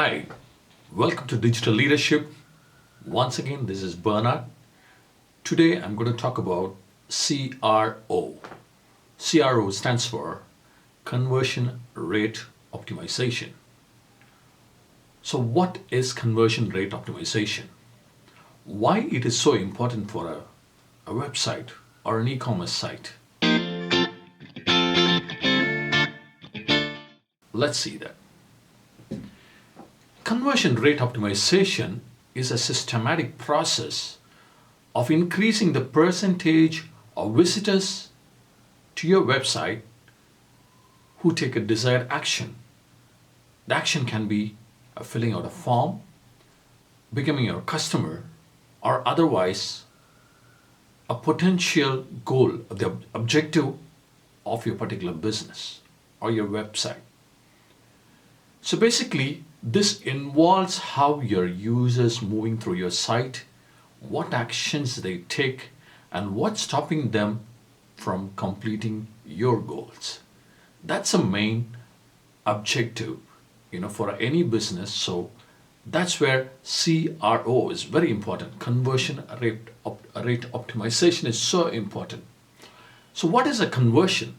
Hi, welcome to Digital Leadership. Once again, this is Bernard. Today I'm going to talk about CRO. CRO stands for Conversion Rate Optimization. So what is conversion rate optimization? Why it is so important for a website or an e-commerce site? Let's see that. Conversion rate optimization is a systematic process of increasing the percentage of visitors to your website who take a desired action. The action can be filling out a form, becoming your customer, or otherwise a potential goal, the objective of your particular business or your website. So basically, this involves how your users moving through your site, what actions they take, and what's stopping them from completing your goals. That's a main objective, for any business. So that's where CRO is very important. Conversion rate optimization is so important. So what is a conversion?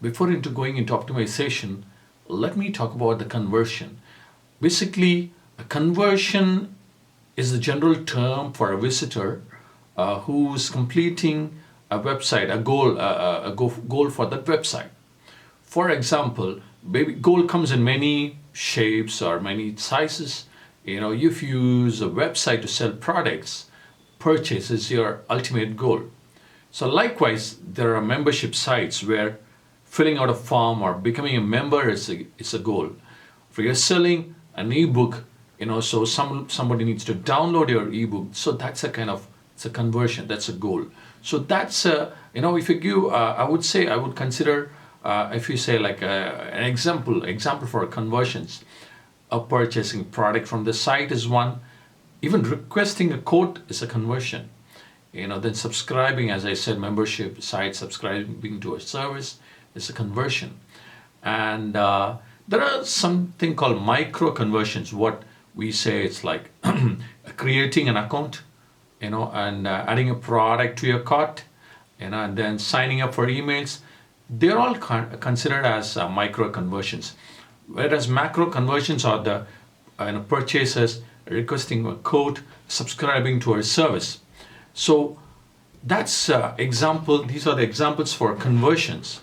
Before going into optimization, let me talk about the conversion. Basically, a conversion is the general term for a visitor who's completing a website, a goal for that website. For example, goal comes in many shapes or many sizes. If you use a website to sell products, purchase is your ultimate goal. So likewise, there are membership sites where filling out a form or becoming a member is a goal. If you're selling an ebook, so somebody needs to download your ebook. So that's it's a conversion. That's a goal. So that's if you give, I would consider if you say like an example for conversions, of purchasing product from the site is one. Even requesting a quote is a conversion. Then subscribing, as I said, membership site, subscribing to a service is a conversion. And there are something called micro conversions. What we say, it's like creating an account, and adding a product to your cart, and then signing up for emails. They're all considered as micro conversions. Whereas macro conversions are the purchases, requesting a quote, subscribing to a service. So that's example. These are the examples for conversions.